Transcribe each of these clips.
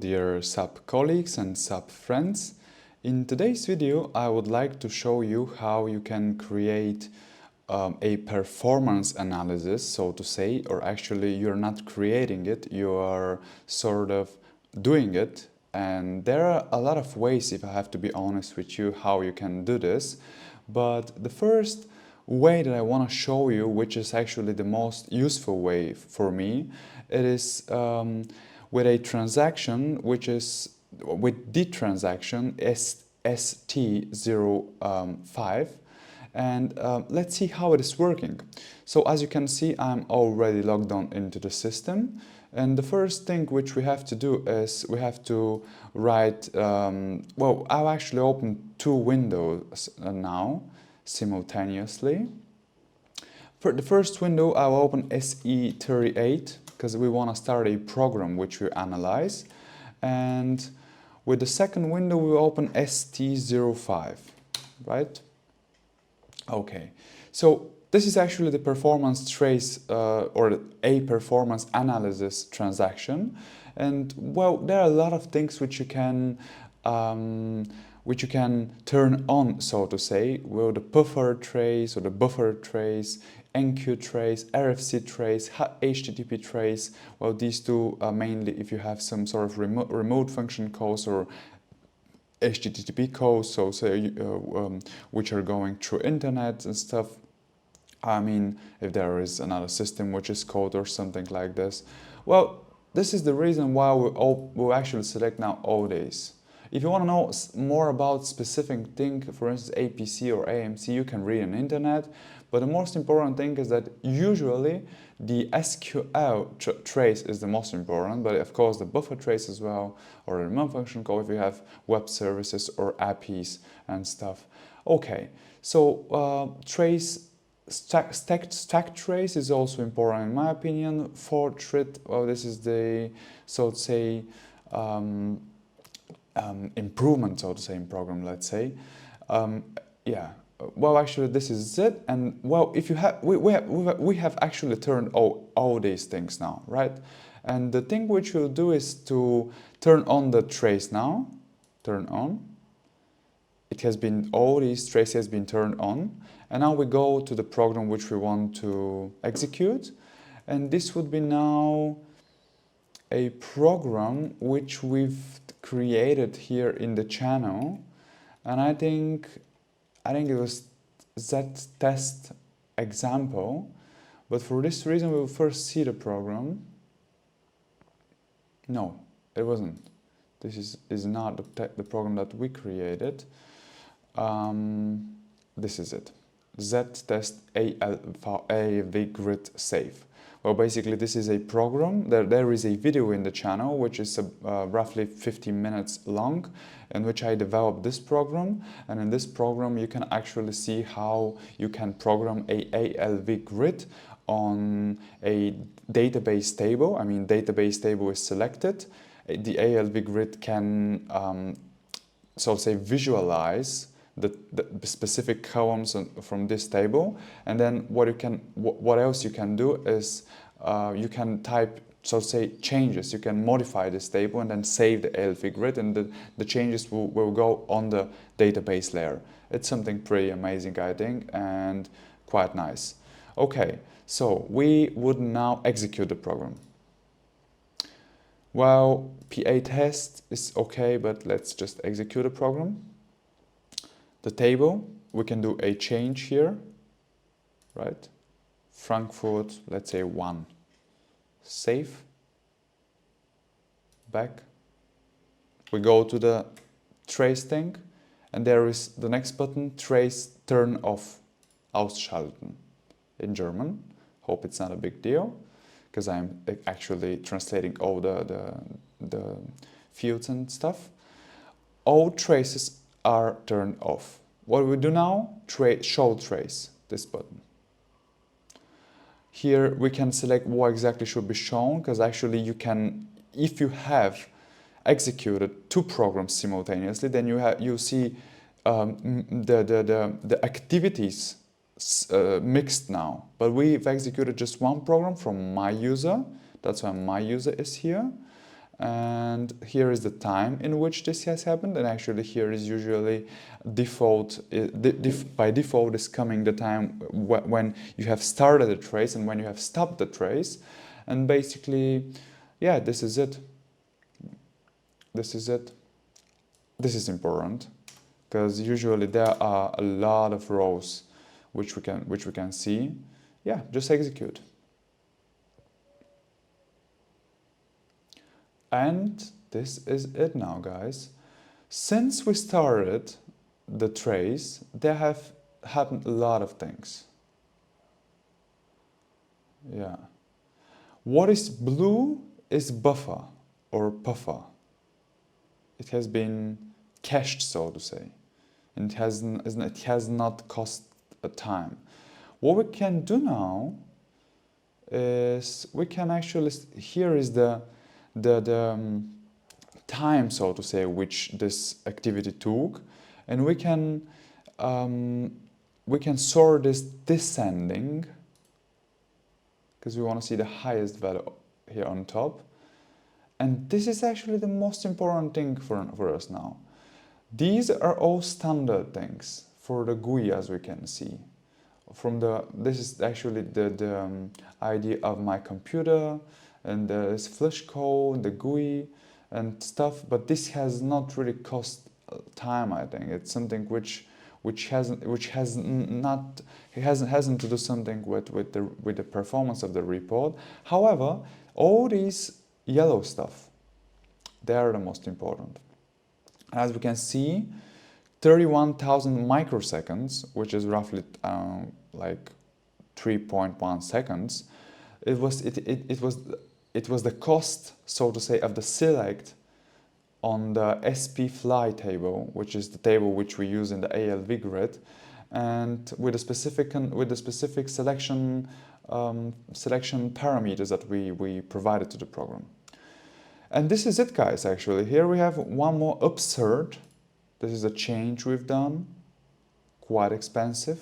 dear SAP colleagues and SAP friends. In today's video I would like to show you how you can create a performance analysis, so to say, or actually you're not creating it, you are sort of doing it. And there are a lot of ways, if I have to be honest with you, how you can do this. But the first way that I want to show you, which is actually the most useful way for me, it is with a transaction which is with the transaction ST05, and let's see how it is working. So as you can see, I'm already logged on into the system, and the first thing which we have to do is we have to write, well, I'll actually open two windows now simultaneously. For the first window I'll open SE38 because we want to start a program which we analyze, and with the second window we open ST05, right? Okay, so this is actually the performance trace or a performance analysis transaction, and well, there are a lot of things which you can turn on, so to say. Well, the buffer trace or the buffer trace, NQ trace, RFC trace, HTTP trace. Well, these two are mainly if you have some sort of remote function calls or HTTP calls, so say which are going through internet and stuff. I mean, if there is another system which is called or something like this. Well, this is the reason why we'll actually select now all these. If you want to know more about specific thing, for instance APC or AMC, you can read on internet. But the most important thing is that usually the SQL trace is the most important, but of course the buffer trace as well, or the remote function call if you have web services or APIs and stuff. Okay, so trace stack trace is also important in my opinion. For thread, well, this is the, so to say, improvement, so to say, in program, let's say. Yeah, well, actually this is it. And well, if you have, we have actually turned all these things now, right? And the thing which we'll do is to turn on the trace now. Turn on. It has been, all these traces has been turned on, and now we go to the program which we want to execute, and this would be now a program which we've created here in the channel, and I think it was that test example, but for this reason we will first see the program. No, it wasn't. This is not the program that we created. This is it. Z-test ALV grid save. Well, basically this is a program. There is a video in the channel which is roughly 15 minutes long, in which I developed this program, and in this program you can actually see how you can program a ALV grid on a database table. I mean, database table is selected. The ALV grid can so to say visualize the specific columns from this table, and then what else you can do is you can type, so to say, changes. You can modify this table and then save the ALV grid, and the changes will go on the database layer. It's something pretty amazing, I think, and quite nice. Okay, so we would now execute the program. Well, PA test is okay, but let's just execute the program. The table, we can do a change here, right? Frankfurt, let's say 1. Save. Back. We go to the trace thing, and there is the next button, trace turn off, ausschalten, in German. Hope it's not a big deal, because I'm actually translating all the fields and stuff. All traces are turned off. What we do now, show trace, this button. Here we can select what exactly should be shown, because actually you can, if you have executed two programs simultaneously, then you see the activities mixed now. But we've executed just one program from my user. That's why my user is here. and here is the time in which this has happened, and actually here is usually default, by default is coming the time when you have started a trace and when you have stopped the trace. And basically, yeah, this is it. This is it. This is important because usually there are a lot of rows which we can see. Yeah, just execute. And this is it now, guys. Since we started the trace, there have happened a lot of things. Yeah. What is blue is buffer or puffer. It has been cached, so to say. And it has not cost a time. What we can do now is we can actually, here is the time, so to say, which this activity took, and we can sort this descending because we want to see the highest value here on top. And this is actually the most important thing for us now. These are all standard things for the GUI, as we can see. This is actually the idea of my computer, and there's flash code, the GUI and stuff, but this has not really cost time, I think. It's something which hasn't to do something with the performance of the report. However, all these yellow stuff, they are the most important. As we can see, 31,000 microseconds, which is roughly like 3.1 seconds. It was the cost, so to say, of the select on the SP fly table, which is the table which we use in the ALV grid, and with the specific selection parameters that we provided to the program. And this is it, guys. Actually, here we have one more upsert. This is a change we've done, quite expensive.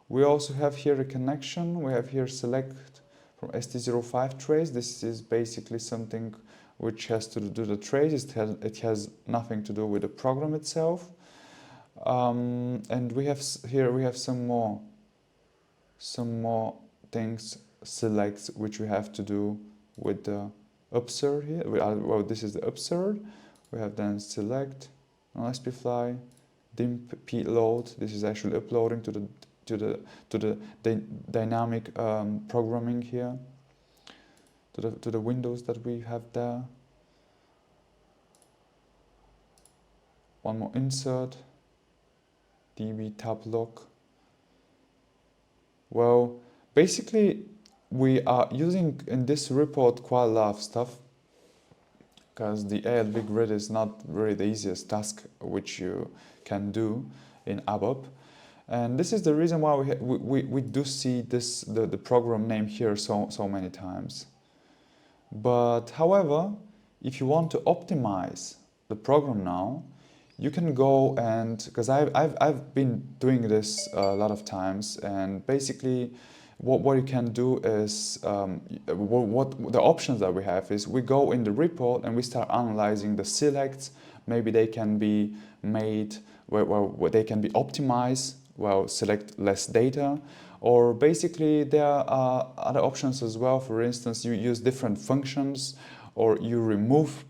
We also have here a connection. We have here select from ST05 trace. This is basically something which has to do the trace. It has nothing to do with the program itself. And we have some more things, selects, which we have to do with the upsert here. Well, this is the upsert. We have then select on SPFly, dimp load. This is actually uploading to the dynamic programming here, to the windows that we have there. One more insert, db tab lock. Well, basically we are using in this report quite a lot of stuff, because the ALV grid is not really the easiest task which you can do in abap. And this is the reason why we do see the program name here so many times. But however, if you want to optimize the program now, you can go and, because I've been doing this a lot of times, and basically what you can do is, what the options that we have is, we go in the report and we start analyzing the selects. Maybe they can be made, where they can be optimized, well, select less data, or basically there are other options as well. For instance, you use different functions, or you remove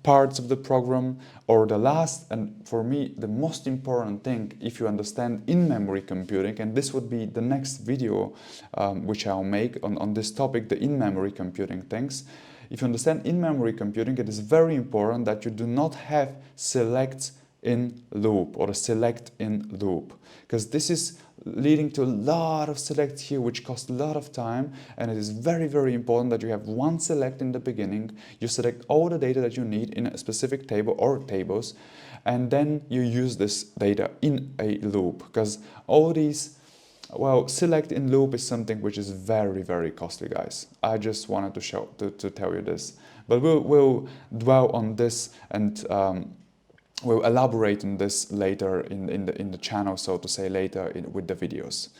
parts of the program, or the last, and for me the most important thing, if you understand in-memory computing, and this would be the next video which I'll make on this topic, the in-memory computing things. If you understand in-memory computing, it is very important that you do not have selects in loop or a select in loop, because this is leading to a lot of selects here which cost a lot of time. And it is very important that you have one select in the beginning. You select all the data that you need in a specific table or tables, and then you use this data in a loop, because all these, well, select in loop is something which is very costly, guys. I just wanted to tell you this, but we'll dwell on this, and we'll elaborate on this later in the channel, so to say, later with the videos.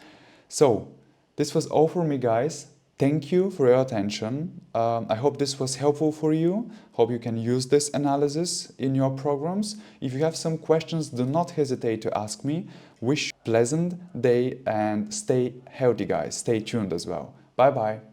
So this was all for me, guys. Thank you for your attention. I hope this was helpful for you. Hope you can use this analysis in your programs. If you have some questions, do not hesitate to ask me. Wish you a pleasant day and stay healthy, guys. Stay tuned as well. Bye bye.